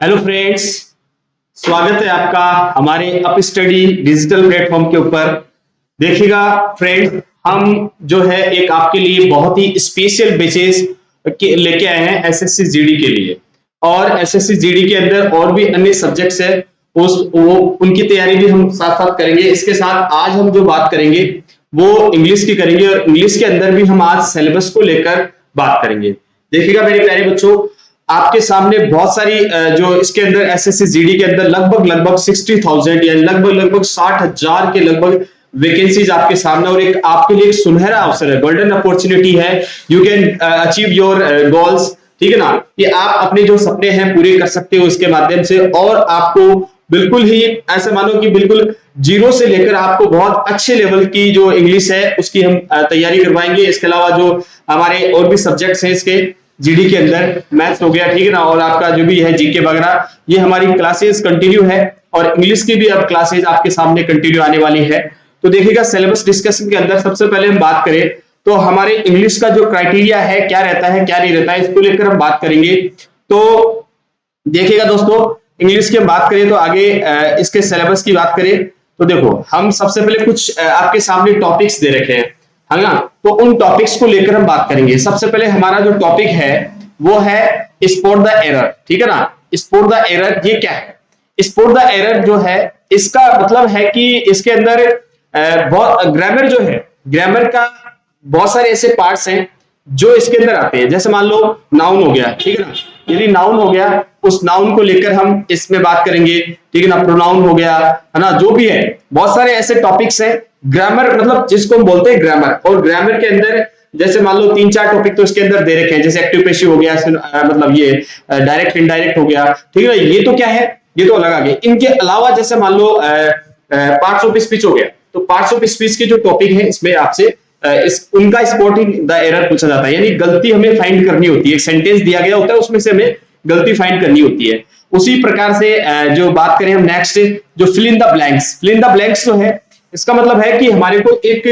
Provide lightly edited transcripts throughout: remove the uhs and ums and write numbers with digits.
Hello friends, स्वागत है आपका हमारे अप स्टडी डिजिटल प्लेटफॉर्म के ऊपर। देखिएगा फ्रेंड्स, हम जो है एक आपके लिए बहुत ही स्पेशल बैचेस लेके आए हैं एसएससी जीडी के लिए। और एसएससी जीडी के अंदर और भी अन्य सब्जेक्ट्स है, वो उनकी तैयारी भी हम साथ साथ करेंगे। इसके साथ आज हम जो बात करेंगे वो इंग्लिश की करेंगे, और इंग्लिश के अंदर भी हम आज सिलेबस को लेकर बात करेंगे। देखिएगा मेरे प्यारे बच्चों, आपके सामने बहुत सारी जो इसके अंदर एसएससी जीडी के अंदर लगभग 60,000 या लगभग 60,000 के लगभग वैकेंसीज आपके सामने, और एक आपके लिए एक सुनहरा अवसर है, गोल्डन अपॉर्चुनिटी है। You can achieve your goals, ठीक है ना, कि आप अपने जो सपने हैं पूरे कर सकते हो इसके माध्यम से। और आपको बिल्कुल ही ऐसे मानो कि बिल्कुल जीरो से लेकर आपको बहुत अच्छे लेवल की जो इंग्लिश है उसकी हम तैयारी करवाएंगे। इसके अलावा जो हमारे और भी सब्जेक्ट्स हैं इसके जीडी के अंदर, मैथ्स हो गया, ठीक है ना, और आपका जो भी है जीके वगैरह, ये हमारी क्लासेस कंटिन्यू है। और इंग्लिश की भी अब क्लासेस आपके सामने कंटिन्यू आने वाली है। तो देखिएगा सिलेबस डिस्कशन के अंदर सबसे पहले हम बात करें तो हमारे इंग्लिश का जो क्राइटेरिया है, क्या रहता है क्या नहीं रहता है, इसको लेकर हम बात करेंगे। तो देखिएगा दोस्तों, इंग्लिश की हम बात करें तो आगे इसके सिलेबस की बात करें तो देखो, हम सबसे पहले कुछ आपके सामने टॉपिक्स दे रखे हैं, है ना, तो उन टॉपिक्स को लेकर हम बात करेंगे। सबसे पहले हमारा जो टॉपिक है वो है स्पॉट द एरर, ठीक है ना। स्पॉट द एरर ये क्या है? स्पॉट द एरर जो है इसका मतलब है कि इसके अंदर बहुत ग्रामर जो है, ग्रामर का बहुत सारे ऐसे पार्ट्स हैं जो इसके अंदर आते हैं। जैसे मान लो नाउन हो गया, ठीक है ना, यदि नाउन हो गया उस नाउन को लेकर हम इसमें बात करेंगे, ठीक है ना। प्रोनाउन हो गया, है ना, जो भी है बहुत सारे ऐसे टॉपिक्स हैं। ग्रामर मतलब जिसको हम बोलते हैं ग्रामर, और ग्रामर के अंदर जैसे मान लो 3-4 टॉपिक तो इसके अंदर दे रखे हैं, जैसे एक्टिव पैसिव हो गया, मतलब ये डायरेक्ट इनडायरेक्ट हो गया, ठीक है ना। ये तो क्या है, ये तो अलग आ गए। इनके अलावा जैसे मान लो पार्ट्स ऑफ स्पीच हो गया, तो पार्ट्स ऑफ स्पीच के जो टॉपिक है इसमें आपसे उनका स्पॉटिंग द एरर पूछा जाता है, यानी गलती हमें फाइंड करनी होती है। एक सेंटेंस दिया गया होता है, उसमें से हमें गलती फाइंड करनी होती है। उसी प्रकार से जो बात करें हम नेक्स्ट, जो fill in the blanks, fill in the blanks जो है इसका मतलब है कि हमारे को एक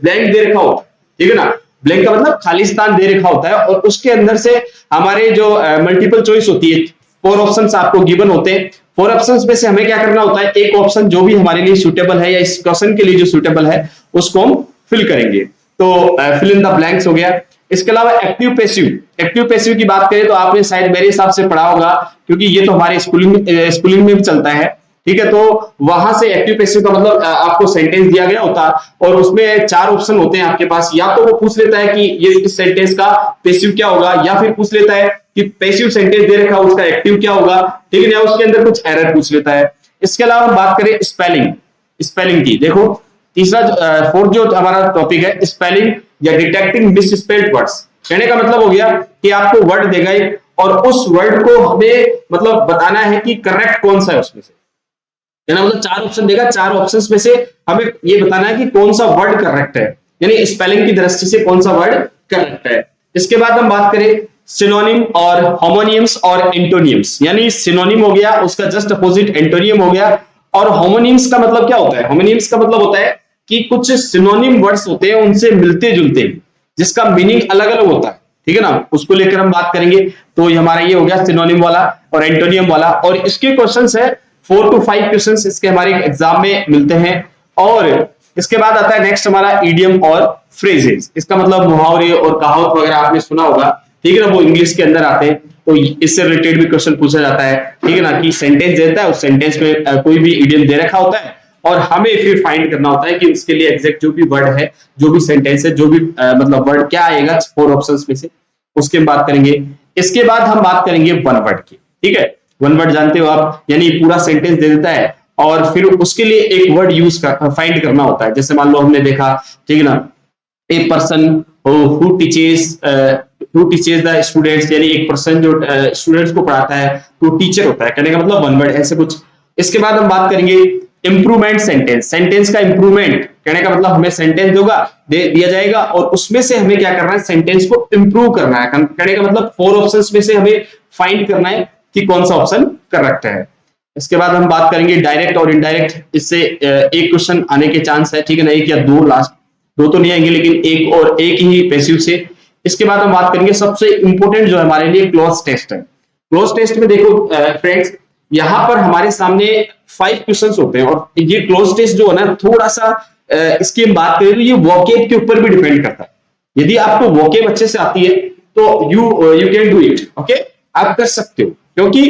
ब्लैंक दे रखा होता है, ठीक है ना। ब्लैंक का मतलब खाली स्थान दे रखा होता है, और उसके अंदर से हमारे जो मल्टीपल चॉइस होती है, 4 ऑप्शंस आपको गिवन होते हैं। 4 ऑप्शंस में से हमें क्या करना होता है, एक ऑप्शन जो भी हमारे लिए सूटेबल है या इस क्वेश्चन के लिए जो सूटेबल है उसको हम फिल करेंगे। तो फिल इन द ब्लैंक्स हो गया। इसके अलावा एक्टिव पैसिव, एक्टिव पैसिव की बात करें तो आपने शायद मेरे हिसाब से पढ़ा होगा, क्योंकि ये तो हमारे स्कूलिंग में भी चलता है, ठीक है। तो वहां से एक्टिव पैसिव का मतलब आपको सेंटेंस दिया गया होता और उसमें 4 ऑप्शन होते हैं आपके पास। या तो वो पूछ लेता है कि ये इस सेंटेंस का पैसिव क्या होगा, या फिर पूछ लेता है कि पैसिव सेंटेंस दे रखा उसका एक्टिव क्या होगा, ठीक है ना, उसके अंदर कुछ एरर पूछ लेता है। इसके अलावा हम बात करें स्पेलिंग, स्पेलिंग की, देखो तीसरा फोर्थ जो हमारा टॉपिक है स्पेलिंग या डिटेक्टिंग मिसस्पेल्ड वर्ड्स। कहने का मतलब हो गया कि आपको वर्ड देगा और उस वर्ड को हमें मतलब बताना है कि करेक्ट कौन सा है उसमें से, है ना। मतलब 4 ऑप्शन देगा, 4 ऑप्शंस में से हमें ये बताना है कि कौन सा वर्ड करेक्ट है, यानी स्पेलिंग की दृष्टि से कौन सा वर्ड करेक्ट है। इसके बाद हम बात करें सिनोनिम और होमोनियम्स और एंटोनियम्स, यानी सिनोनिम हो गया उसका जस्ट अपोजिट एंटोनियम हो गया। और होमोनियम्स का मतलब क्या होता है? होमोनियम्स का मतलब होता है कि कुछ सिनोनिम वर्ड्स होते हैं उनसे मिलते जुलते, जिसका मीनिंग अलग अलग होता है, ठीक है ना, उसको लेकर हम बात करेंगे। तो हमारा ये हो गया सिनोनिम वाला और एंटोनियम वाला, और इसके क्वेश्चंस है 4 to 5 क्वेश्चंस इसके हमारे एग्जाम में मिलते हैं। और इसके बाद आता है नेक्स्ट हमारा इडियम और फ्रेजेस। इसका मतलब मुहावरे और कहावत वगैरह आपने सुना होगा, ठीक है ना, वो इंग्लिश के अंदर आते हैं। तो इससे रिलेटेड भी क्वेश्चन पूछा जाता है, ठीक है ना, कि सेंटेंस देता है, उस सेंटेंस में कोई भी इडियम दे रखा होता है और हमें फिर फाइंड करना होता है कि उसके लिए एग्जैक्ट जो भी वर्ड है, जो भी सेंटेंस है, जो भी मतलब वर्ड क्या आएगा 4 ऑप्शंस में से, उसकी हम बात करेंगे। इसके बाद हम बात करेंगे वन वर्ड की, ठीक है। वन वर्ड जानते हो आप, यानी पूरा सेंटेंस दे देता है और फिर उसके लिए एक वर्ड यूज फाइंड करना होता है। जैसे मान लो हमने देखा, ठीक है ना, a person who teaches the students, यानी एक पर्सन जो स्टूडेंट्स को पढ़ाता है तो टीचर होता है, कहने का मतलब वन वर्ड, ऐसे कुछ। इसके बाद हम बात करेंगे इंप्रूवमेंट सेंटेंस, सेंटेंस का इंप्रूवमेंट, कहने का मतलब हमें सेंटेंस दिया जाएगा और उसमें से हमें क्या करना है, सेंटेंस को इंप्रूव करना है। कहने का मतलब 4 ऑप्शंस में से हमें फाइंड करना है कि कौन सा ऑप्शन करेक्ट है। इसके बाद हम बात करेंगे डायरेक्ट और इनडायरेक्ट, इससे एक क्वेश्चन आने के चांस है, ठीक है ना, एक या 2, लास्ट 2 तो नहीं आएंगे लेकिन एक ही पैसिव से। इसके बाद हम बात करेंगे सबसे इंपॉर्टेंट जो हमारे लिए क्लॉज टेस्ट है। क्लोज टेस्ट में देखो फ्रेंड्स, यहाँ पर हमारे सामने 5 क्वेश्चंस होते हैं, और ये क्लोज टेस्ट जो है ना थोड़ा सा इसकी हम बात करें तो ये वोकेब के ऊपर भी डिपेंड करता है। यदि आपको वोकेब अच्छे से आती है तो you can do it, okay, आप कर सकते हो। क्योंकि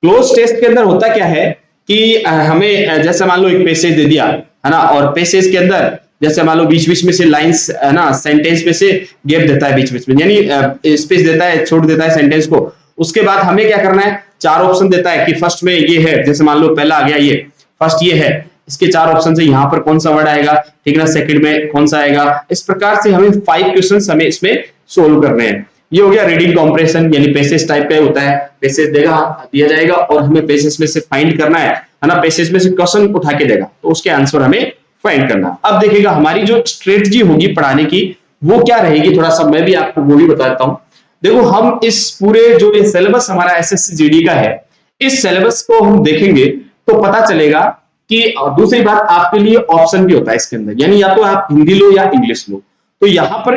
क्लोज टेस्ट के अंदर होता क्या है कि हमें जैसे मान लो एक पैसेज दे दिया है ना, और पैसेज के अंदर जैसे मान लो बीच बीच में से लाइंस है ना, सेंटेंस में से गैप देता है बीच बीच में, यानी स्पेस देता है, छोड़ देता है सेंटेंस को। उसके बाद हमें क्या करना है, 4 ऑप्शन देता है कि फर्स्ट में ये है, जैसे मान लो पहला आ गया ये फर्स्ट ये है, इसके 4 ऑप्शन से यहाँ पर कौन सा वर्ड आएगा, ठीक है ना, सेकंड में कौन सा आएगा। इस प्रकार से हमें 5 क्वेश्चंस हमें इसमें सोल्व करने हैं। ये हो गया रीडिंग कॉम्प्रेशन, यानी पैसेज टाइप का होता है, पैसेज दिया जाएगा और हमें पैसेज में से फाइंड करना है ना, पैसेज में से क्वेश्चन उठा के देगा तो उसके आंसर हमें फाइंड करना। अब देखिएगा हमारी जो स्ट्रेटजी होगी पढ़ाने की वो क्या रहेगी, थोड़ा सा मैं भी आपको वो भी बताता हूँ। देखो हम इस पूरे जो ये सिलेबस हमारा एसएससी जीडी का है, इस सिलेबस को हम देखेंगे तो पता चलेगा कि दूसरी बात आपके लिए ऑप्शन भी होता है इसके अंदर, यानी या तो आप हिंदी लो या इंग्लिश लो। तो यहाँ पर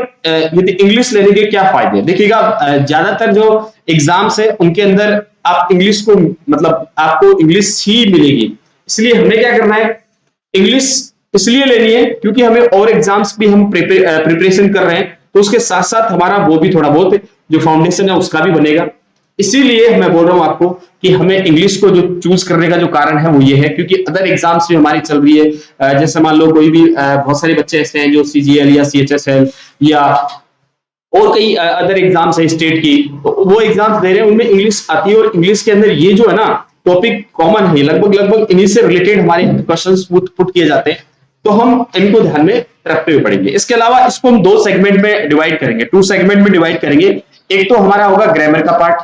यदि इंग्लिश लेने के क्या फायदे, देखिएगा ज्यादातर जो एग्जाम्स है उनके अंदर आप इंग्लिश को मतलब आपको इंग्लिश ही मिलेगी, इसलिए हमें क्या करना है, इंग्लिश इसलिए लेनी है क्योंकि हमें और एग्जाम्स भी हम प्रिपरेशन कर रहे हैं, तो उसके साथ साथ हमारा वो भी थोड़ा बहुत जो फाउंडेशन है उसका भी बनेगा। इसीलिए मैं बोल रहा हूं आपको कि हमें इंग्लिश को जो चूज करने का जो कारण है वो ये है क्योंकि अदर एग्जाम्स भी हमारी चल रही है। जैसे मान लो कोई भी बहुत सारे बच्चे ऐसे हैं जो सीजीएल या सीएचएसएल या और कई अदर एग्जाम्स है स्टेट की, तो वो एग्जाम्स दे रहे हैं, उनमें इंग्लिश आती है और इंग्लिश के अंदर ये जो है ना टॉपिक कॉमन है, लगभग इन्हीं से रिलेटेड हमारे क्वेश्चंस पुट किए जाते हैं, तो हम इनको ध्यान में रखते हुए पढ़ेंगे। इसके अलावा इसको हम 2 सेगमेंट में डिवाइड करेंगे, 2 सेगमेंट में डिवाइड करेंगे। एक तो हमारा होगा ग्रामर का पार्ट,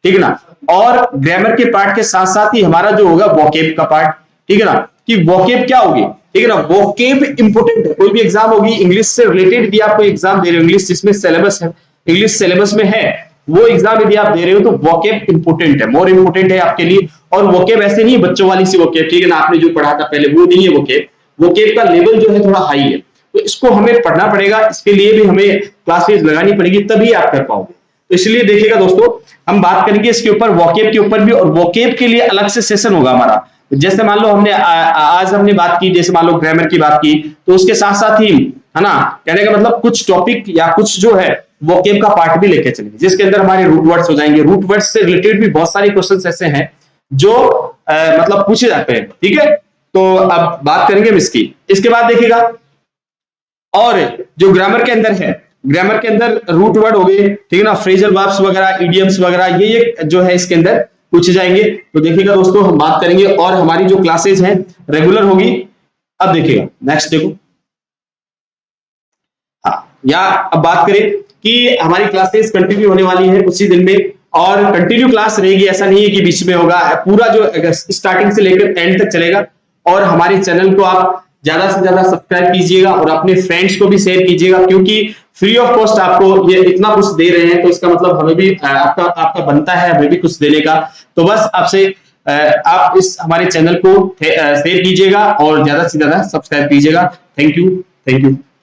ठीक है ना, और ग्रामर के पार्ट के साथ साथ ही हमारा जो होगा वोकेब का पार्ट, ठीक है ना, कि वोकेब क्या होगी, ठीक है ना, वोकेब इंपोर्टेंट है। कोई भी एग्जाम होगी इंग्लिश से रिलेटेड भी आप कोई एग्जाम दे रहे हो, इंग्लिश जिसमें सिलेबस है, इंग्लिश सिलेबस में है, वो एग्जाम यदि आप दे रहे हो तो वोकेब इंपोर्टेंट है, मोर इंपोर्टेंट है आपके लिए। और वोकेब ऐसे नहीं बच्चों वाली सी वोकेब, ठीक है ना, आपने जो पढ़ा था पहले वो नहीं है वोकेब, वोकेब का लेवल जो है थोड़ा हाई है, तो इसको हमें पढ़ना पड़ेगा, इसके लिए भी हमें क्लासेस लगानी पड़ेगी तभी आप कर पाओगे। तो इसलिए देखिएगा दोस्तों हम बात करेंगे इसके ऊपर, वोकेब के ऊपर भी, और वोकेब के लिए अलग से सेशन होगा हमारा। जैसे मान लो हमने आज हमने बात की, जैसे मान लो ग्रामर की बात की, तो उसके साथ साथ ही है ना, कहने का मतलब कुछ टॉपिक या कुछ जो है वोकेब का पार्ट भी लेके चलेंगे, जिसके अंदर हमारे रूट वर्ड्स हो जाएंगे। रूट वर्ड्स से रिलेटेड भी बहुत सारे क्वेश्चंस ऐसे हैं जो मतलब पूछे जाते हैं, ठीक है। तो अब बात करेंगे हम इसकी। इसके बाद देखिएगा और जो ग्रामर के अंदर है, ग्रामर के अंदर रूट वर्ड हो गए, ठीक है ना, फ्रेजल वर्ब्स वगैरह, इडियम्स वगैरह, ये जो है इसके अंदर पूछे जाएंगे। तो देखिएगा दोस्तों हम बात करेंगे, और हमारी जो क्लासेज हैं रेगुलर होगी। अब देखिएगा नेक्स्ट देखो, हाँ, या अब बात करें कि हमारी क्लासेस कंटिन्यू होने वाली है उसी दिन में, और कंटिन्यू क्लास रहेगी, ऐसा नहीं है कि बीच में होगा, पूरा जो स्टार्टिंग से लेकर एंड तक चलेगा। और हमारे चैनल को आप ज्यादा से ज्यादा सब्सक्राइब कीजिएगा और अपने फ्रेंड्स को भी शेयर कीजिएगा, क्योंकि फ्री ऑफ कॉस्ट आपको ये इतना कुछ दे रहे हैं, तो इसका मतलब हमें भी आपका बनता है हमें भी कुछ देने का। तो बस आपसे आप इस हमारे चैनल को शेयर कीजिएगा और ज्यादा से ज्यादा सब्सक्राइब कीजिएगा। Thank you, thank you.